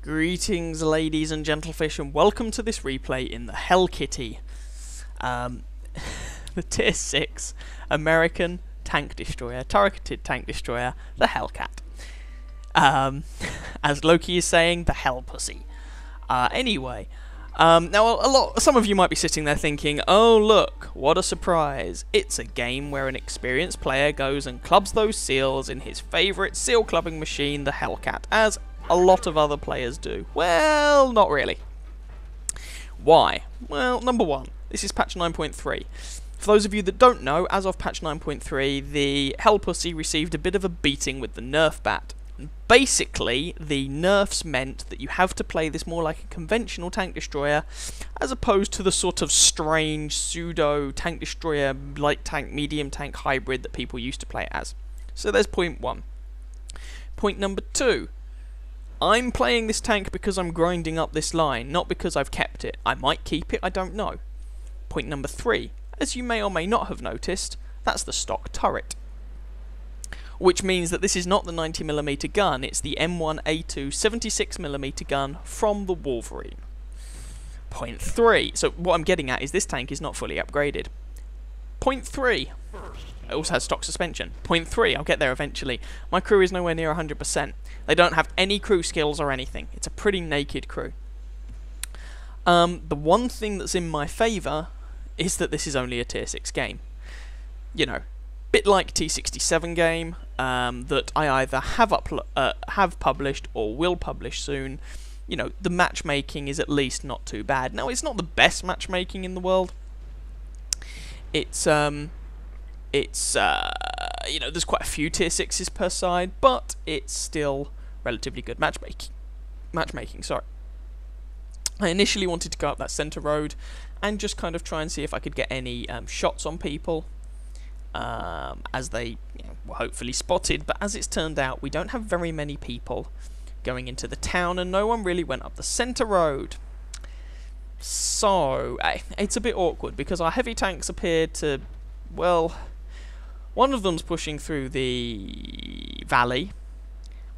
Greetings, ladies and gentlefish, and welcome to this replay in the Hell Kitty. The Tier 6 American tank destroyer, turreted tank destroyer, the Hellcat. As Loki is saying, the Hell Pussy. Anyway, now some of you might be sitting there thinking, oh look, what a surprise. It's a game where an experienced player goes and clubs those seals in his favourite seal clubbing machine, the Hellcat, as a lot of other players do. Well, not really. Why? Well, number one, this is patch 9.3. For those of you that don't know, as of patch 9.3, the Hell Pussy received a bit of a beating with the nerf bat. Basically, the nerfs meant that you have to play this more like a conventional tank destroyer, as opposed to the sort of strange pseudo tank destroyer, light tank, medium tank hybrid that people used to play it as. So there's point one. Point number two. I'm playing this tank because I'm grinding up this line, not because I've kept it. I might keep it, I don't know. Point number three. As you may or may not have noticed, that's the stock turret. Which means that this is not the 90mm gun, it's the M18 76mm gun from the Wolverine. Point 3. So what I'm getting at is this tank is not fully upgraded. Point 3. It also has stock suspension. Point 3. I'll get there eventually. My crew is nowhere near 100%. They don't have any crew skills or anything. It's a pretty naked crew. The one thing that's in my favour is that this is only a tier 6 game. You know, bit like T67 game that I either have published or will publish soon. You know, the matchmaking is at least not too bad. Now, it's not the best matchmaking in the world. It's you know, there's quite a few tier 6s per side, but it's still relatively good matchmaking. Sorry. I initially wanted to go up that centre road and just kind of try and see if I could get any shots on people. As they were hopefully spotted, but as it's turned out, we don't have very many people going into the town, and no one really went up the centre road. So, it's a bit awkward, because our heavy tanks appear to, well, one of them's pushing through the valley,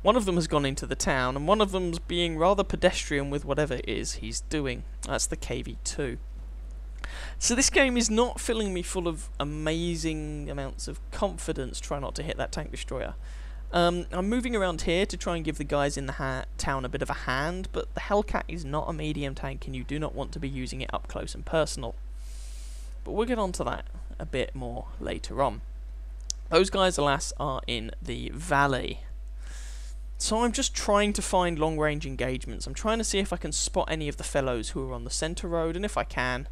one of them has gone into the town, and one of them's being rather pedestrian with whatever it is he's doing. That's the KV-2. So this game is not filling me full of amazing amounts of confidence. Try not to hit that tank destroyer. I'm moving around here to try and give the guys in the town a bit of a hand, but the Hellcat is not a medium tank and you do not want to be using it up close and personal. But we'll get onto that a bit more later on. Those guys, alas, are in the valley. So I'm just trying to find long-range engagements. I'm trying to see if I can spot any of the fellows who are on the centre road, and if I can,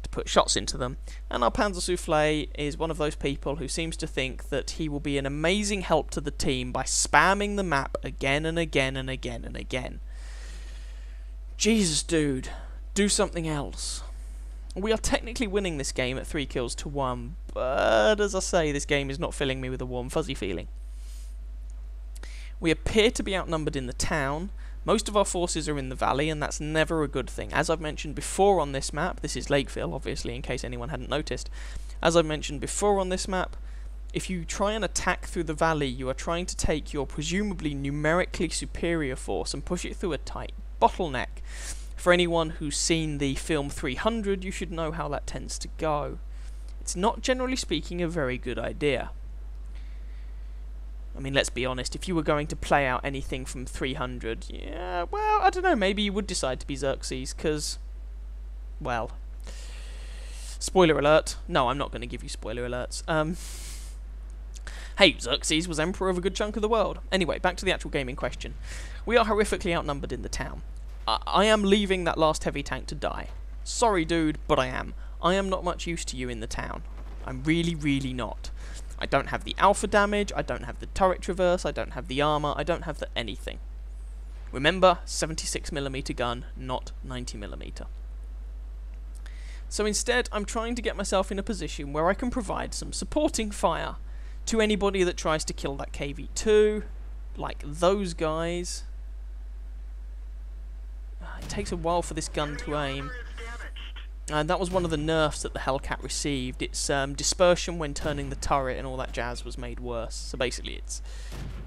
to put shots into them. And our Panzer Soufflé is one of those people who seems to think that he will be an amazing help to the team by spamming the map again and again and again and again. Jesus, dude, do something else. We are technically winning this game at 3 kills to 1, but as I say, this game is not filling me with a warm fuzzy feeling. We appear to be outnumbered in the town. Most of our forces are in the valley, and that's never a good thing. As I've mentioned before on this map, this is Lakeville, obviously, in case anyone hadn't noticed. As I've mentioned before on this map, if you try and attack through the valley, you are trying to take your presumably numerically superior force and push it through a tight bottleneck. For anyone who's seen the film 300, you should know how that tends to go. It's not, generally speaking, a very good idea. I mean, let's be honest, if you were going to play out anything from 300, yeah, well, I don't know, maybe you would decide to be Xerxes, because, well, spoiler alert. No, I'm not going to give you spoiler alerts. Hey, Xerxes was emperor of a good chunk of the world. Anyway, back to the actual game in question. We are horrifically outnumbered in the town. I am leaving that last heavy tank to die. Sorry, dude, but I am. I am not much use to you in the town. I'm really, really not. I don't have the alpha damage, I don't have the turret traverse, I don't have the armour, I don't have the anything. Remember, 76mm gun, not 90mm. So instead, I'm trying to get myself in a position where I can provide some supporting fire to anybody that tries to kill that KV-2, like those guys. It takes a while for this gun to aim. And that was one of the nerfs that the Hellcat received. Its dispersion when turning the turret and all that jazz was made worse. So basically,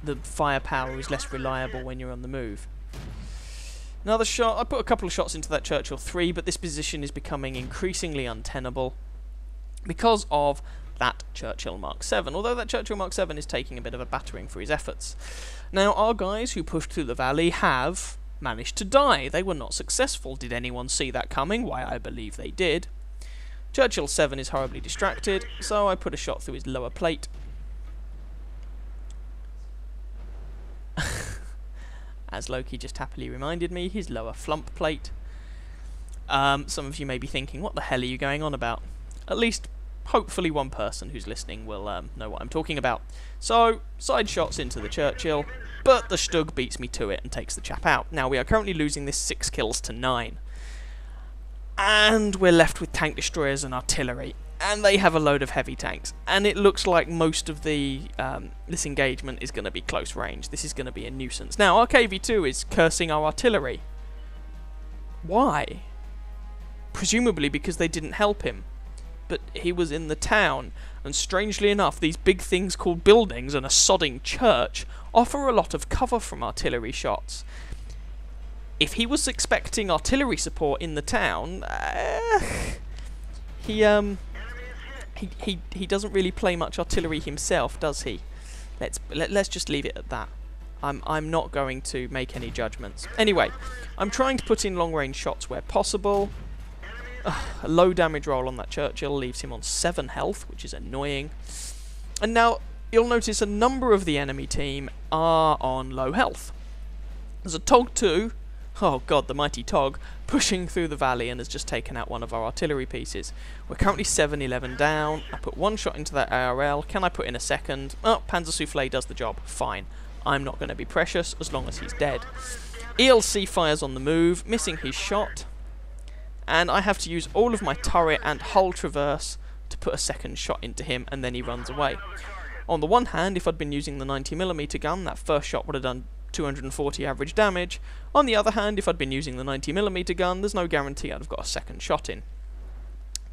the firepower is less reliable when you're on the move. Another shot. I put a couple of shots into that Churchill 3, but this position is becoming increasingly untenable because of that Churchill Mark 7, although that Churchill Mark 7 is taking a bit of a battering for his efforts. Now, our guys who pushed through the valley have managed to die. They were not successful. Did anyone see that coming? Why, I believe they did. Churchill 7 is horribly distracted, so I put a shot through his lower plate. As Loki just happily reminded me, his lower flump plate. Some of you may be thinking, what the hell are you going on about? At least, hopefully one person who's listening will know what I'm talking about. So, side shots into the Churchill, but the Stug beats me to it and takes the chap out. Now, we are currently losing this 6 kills to 9. And we're left with tank destroyers and artillery. And they have a load of heavy tanks. And it looks like most of the this engagement is going to be close range. This is going to be a nuisance. Now, our KV-2 is cursing our artillery. Why? Presumably because they didn't help him. But he was in the town. And strangely enough, these big things called buildings and a sodding church offer a lot of cover from artillery shots. If he was expecting artillery support in the town, he doesn't really play much artillery himself, does he? Let's just leave it at that. I'm not going to make any judgments. Anyway, I'm trying to put in long-range shots where possible. A low damage roll on that Churchill leaves him on 7 health, which is annoying. And now you'll notice a number of the enemy team are on low health. There's a Tog 2. Oh god, the mighty Tog, pushing through the valley and has just taken out one of our artillery pieces. We're currently 7-11 down. I put one shot into that ARL. Can I put in a second? Oh, Panzer Soufflé does the job. Fine. I'm not going to be precious as long as he's dead. ELC fires on the move, missing his shot. And I have to use all of my turret and hull traverse to put a second shot into him, and then he runs away. On the one hand, if I'd been using the 90mm gun, that first shot would have done 240 average damage. On the other hand, if I'd been using the 90mm gun, there's no guarantee I'd have got a second shot in.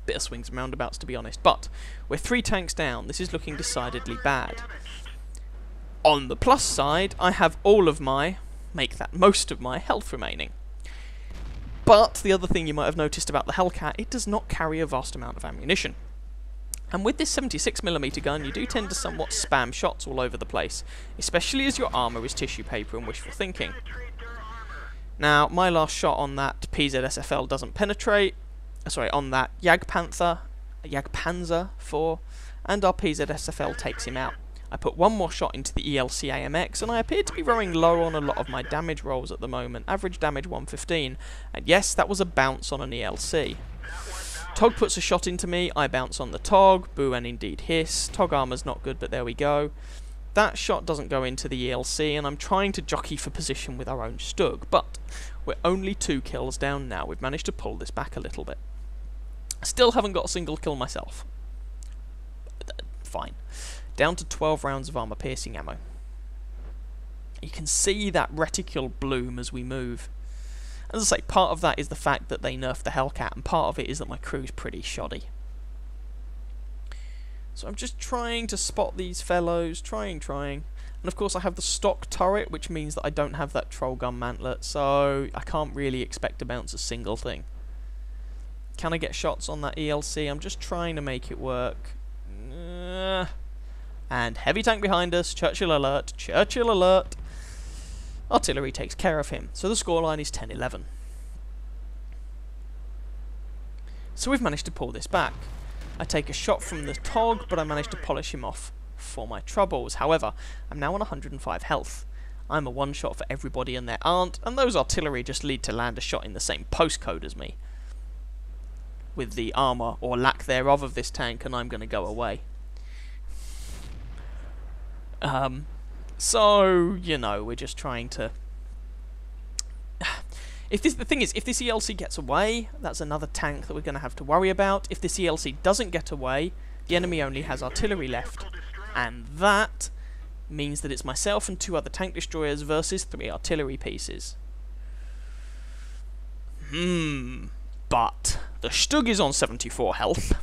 Bit of swings and roundabouts, to be honest, but we're 3 tanks down. This is looking decidedly bad. On the plus side, I have all of my, make that most of my health remaining. But the other thing you might have noticed about the Hellcat, it does not carry a vast amount of ammunition. And with this 76mm gun, you do tend to somewhat spam shots all over the place, especially as your armour is tissue paper and wishful thinking. Now, my last shot on that PZSFL doesn't penetrate, on that Jagdpanzer 4, and our PZSFL takes him out. I put one more shot into the ELC AMX, and I appear to be running low on a lot of my damage rolls at the moment, average damage 115, and yes, that was a bounce on an ELC. Tog puts a shot into me, I bounce on the Tog, boo and indeed hiss. Tog armor's not good, but there we go. That shot doesn't go into the ELC, and I'm trying to jockey for position with our own Stug, but we're only 2 kills down now. We've managed to pull this back a little bit. Still haven't got a single kill myself. Fine. Down to 12 rounds of armor-piercing ammo. You can see that reticule bloom as we move. As I say, part of that is the fact that they nerfed the Hellcat, and part of it is that my crew's pretty shoddy. So I'm just trying to spot these fellows, trying. And of course I have the stock turret, which means that I don't have that troll gun mantlet, so I can't really expect to bounce a single thing. Can I get shots on that ELC? I'm just trying to make it work. And heavy tank behind us, Churchill alert, Churchill alert. Artillery takes care of him, so the scoreline is 10-11. So we've managed to pull this back. I take a shot from the Tog, but I manage to polish him off for my troubles. However, I'm now on 105 health. I'm a one-shot for everybody and their aunt, and those artillery just lead to land a shot in the same postcode as me. With the armour, or lack thereof, of this tank, and I'm going to go away. So, you know, we're just trying to... The thing is, if this ELC gets away, that's another tank that we're going to have to worry about. If this ELC doesn't get away, the enemy only has artillery left. And that means that it's myself and 2 other tank destroyers versus 3 artillery pieces. But the Stug is on 74 health.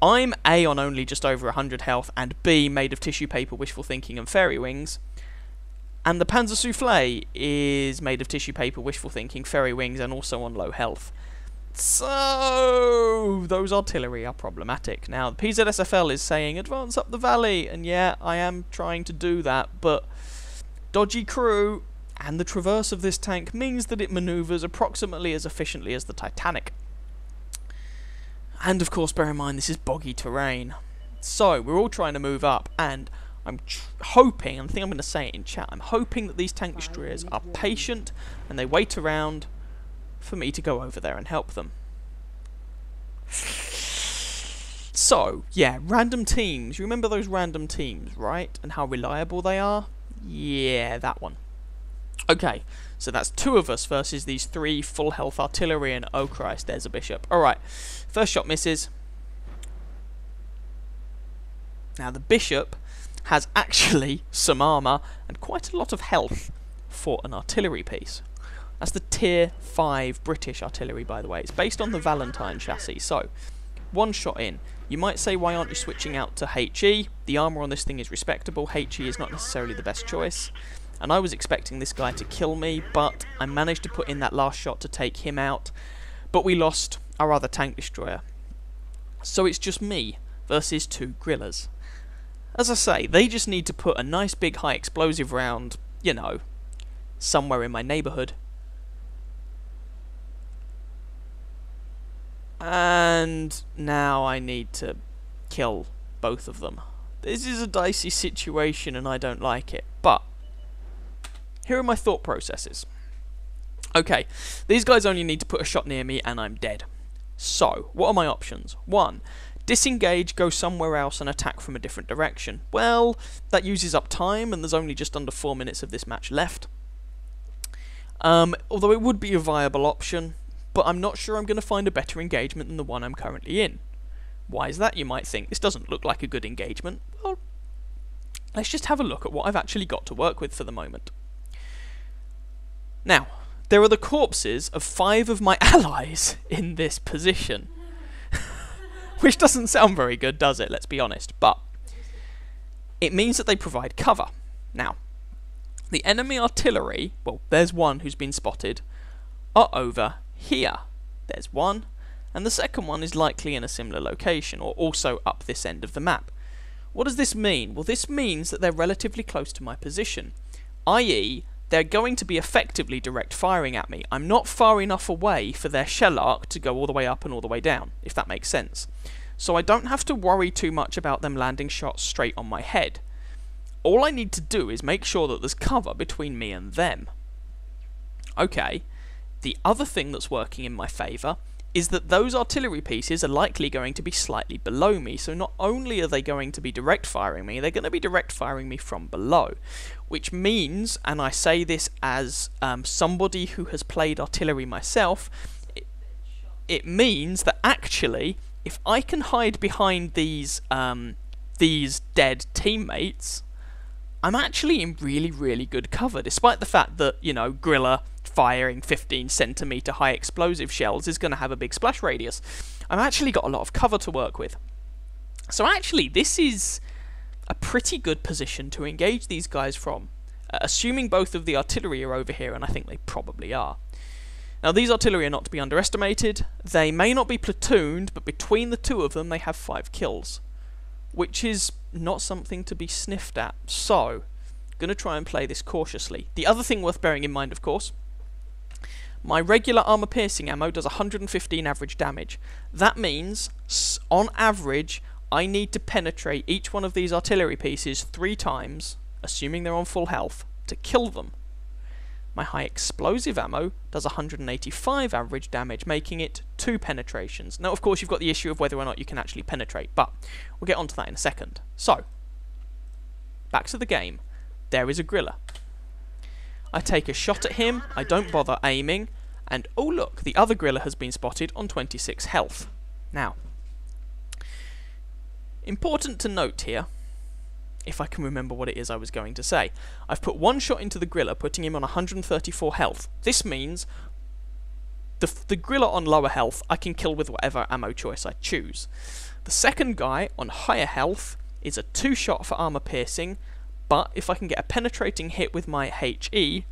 I'm A, on only just over 100 health, and B, made of tissue paper, wishful thinking, and fairy wings. And the Panzer Soufflé is made of tissue paper, wishful thinking, fairy wings, and also on low health. So those artillery are problematic. Now, the PZSFL is saying, advance up the valley, and yeah, I am trying to do that, but dodgy crew and the traverse of this tank means that it manoeuvres approximately as efficiently as the Titanic. And of course, bear in mind, this is boggy terrain. So, we're all trying to move up, and I'm hoping, and I think I'm going to say it in chat, I'm hoping that these tank destroyers are patient, and they wait around for me to go over there and help them. So, yeah, random teams. You remember those random teams, right? And how reliable they are? Yeah, that one. Okay, so that's 2 of us versus these 3 full health artillery, and oh Christ, there's a bishop. Alright, first shot misses. Now, the bishop has actually some armour and quite a lot of health for an artillery piece. That's the Tier 5 British artillery, by the way. It's based on the Valentine chassis. So, 1 shot in. You might say, why aren't you switching out to HE? The armour on this thing is respectable. HE is not necessarily the best choice. And I was expecting this guy to kill me, but I managed to put in that last shot to take him out. But we lost our other tank destroyer. So it's just me versus 2 Guerrillas. As I say, they just need to put a nice big high explosive round, you know, somewhere in my neighbourhood. And now I need to kill both of them. This is a dicey situation and I don't like it, but here are my thought processes. Okay, these guys only need to put a shot near me and I'm dead. So, what are my options? 1. Disengage, go somewhere else and attack from a different direction. Well, that uses up time and there's only just under 4 minutes of this match left. Although it would be a viable option, but I'm not sure I'm going to find a better engagement than the one I'm currently in. Why is that, you might think? This doesn't look like a good engagement. Well, let's just have a look at what I've actually got to work with for the moment. Now, there are the corpses of 5 of my allies in this position. Which doesn't sound very good, does it? Let's be honest. But it means that they provide cover. Now, the enemy artillery, well, there's one who's been spotted, are over here. There's one, and the second one is likely in a similar location, or also up this end of the map. What does this mean? Well, this means that they're relatively close to my position, i.e., they're going to be effectively direct firing at me. I'm not far enough away for their shell arc to go all the way up and all the way down, if that makes sense. So I don't have to worry too much about them landing shots straight on my head. All I need to do is make sure that there's cover between me and them. Okay, the other thing that's working in my favour is that those artillery pieces are likely going to be slightly below me, so not only are they going to be direct firing me, they're going to be direct firing me from below. Which means, and I say this as somebody who has played artillery myself, it means that actually, if I can hide behind these dead teammates, I'm actually in really, really good cover, despite the fact that, you know, Grilla firing 15 centimetre high explosive shells is going to have a big splash radius. I've actually got a lot of cover to work with. So actually, this is a pretty good position to engage these guys from, assuming both of the artillery are over here, and I think they probably are. Now, these artillery are not to be underestimated. They may not be platooned, but between the 2 of them, they have 5 kills, which is not something to be sniffed at. So, going to try and play this cautiously. The other thing worth bearing in mind, of course, my regular armor piercing ammo does 115 average damage. That means, on average, I need to penetrate each one of these artillery pieces 3 times, assuming they're on full health, to kill them. My high explosive ammo does 185 average damage, making it 2 penetrations. Now, of course, you've got the issue of whether or not you can actually penetrate, but we'll get onto that in a second. So, back to the game. There is a Grilla. I take a shot at him, I don't bother aiming, and oh look, the other Grilla has been spotted on 26 health. Now, important to note here, if I can remember what it is I was going to say. I've put 1 shot into the Grilla, putting him on 134 health. This means the Grilla on lower health I can kill with whatever ammo choice I choose. The second guy on higher health is a 2 shot for armor piercing, but if I can get a penetrating hit with my HE,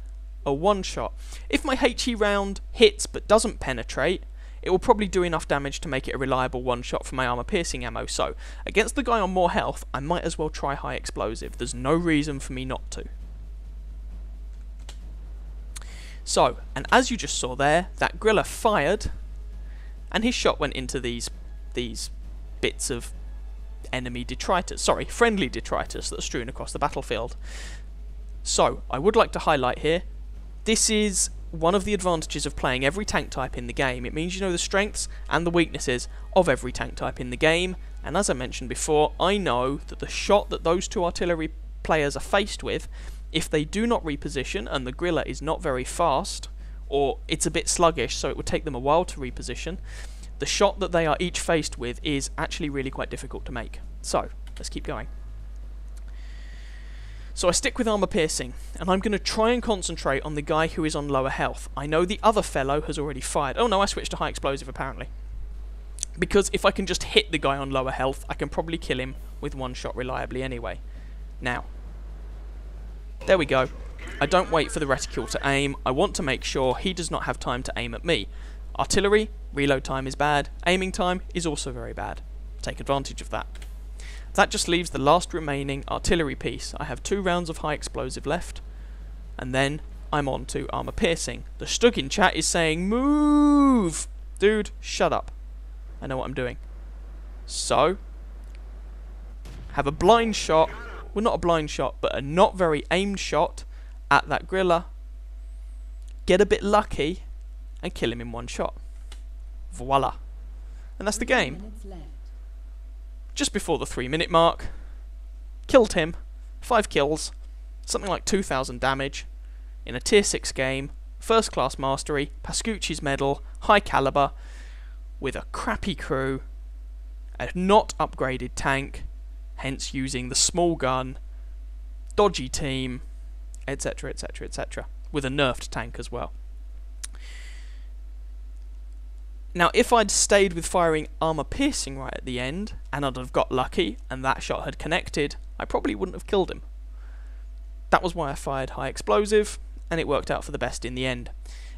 a one-shot. If my HE round hits but doesn't penetrate, it will probably do enough damage to make it a reliable one-shot for my armor-piercing ammo, so against the guy on more health, I might as well try high explosive. There's no reason for me not to. So, and as you just saw there, that griller fired, and his shot went into these bits of enemy detritus, sorry, friendly detritus that are strewn across the battlefield. So, I would like to highlight here, this is one of the advantages of playing every tank type in the game. It means you know the strengths and the weaknesses of every tank type in the game, and as I mentioned before, I know that the shot that those two artillery players are faced with, if they do not reposition and the griller is not very fast, or it's a bit sluggish so it would take them a while to reposition, the shot that they are each faced with is actually really quite difficult to make. So, let's keep going. So I stick with armor piercing, and I'm going to try and concentrate on the guy who is on lower health. I know the other fellow has already fired. Oh no, I switched to high explosive apparently. Because if I can just hit the guy on lower health, I can probably kill him with one shot reliably anyway. Now, there we go. I don't wait for the reticule to aim. I want to make sure he does not have time to aim at me. Artillery, reload time is bad. Aiming time is also very bad. Take advantage of that. That just leaves the last remaining artillery piece. I have 2 rounds of high explosive left. And then I'm on to armor piercing. The Stug in chat is saying, move! Dude, shut up. I know what I'm doing. So, have a blind shot. Well, not a blind shot, but a not very aimed shot at that griller. Get a bit lucky and kill him in one shot. Voila. And that's the game. Just before the 3-minute mark. Killed him. 5 kills. Something like 2,000 damage. In a tier 6 game. First class mastery. Pascucci's medal. High caliber. With a crappy crew. A not upgraded tank. Hence using the small gun. Dodgy team. Etc, etc, etc. With a nerfed tank as well. Now, if I'd stayed with firing armor piercing right at the end, and I'd have got lucky, and that shot had connected, I probably wouldn't have killed him. That was why I fired high explosive, and it worked out for the best in the end.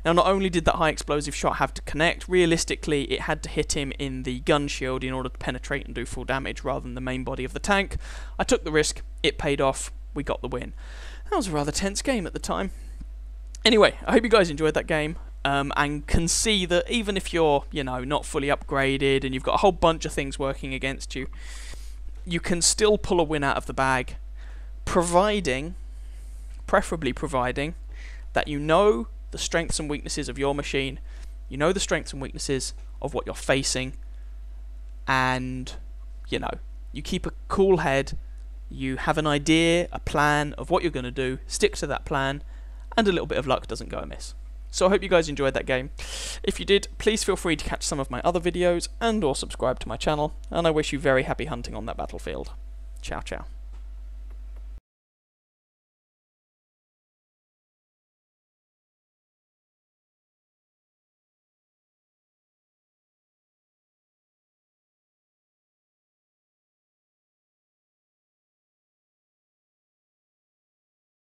Now, not only did that high explosive shot have to connect, realistically it had to hit him in the gun shield in order to penetrate and do full damage rather than the main body of the tank. I took the risk, it paid off, we got the win. That was a rather tense game at the time. Anyway, I hope you guys enjoyed that game. And can see that even if you're, you know, not fully upgraded and you've got a whole bunch of things working against you, you can still pull a win out of the bag, preferably providing, that you know the strengths and weaknesses of your machine, you know the strengths and weaknesses of what you're facing, and, you know, you keep a cool head, you have an idea, a plan of what you're going to do, stick to that plan, and a little bit of luck doesn't go amiss. So I hope you guys enjoyed that game. If you did, please feel free to catch some of my other videos and or subscribe to my channel, and I wish you very happy hunting on that battlefield. Ciao ciao.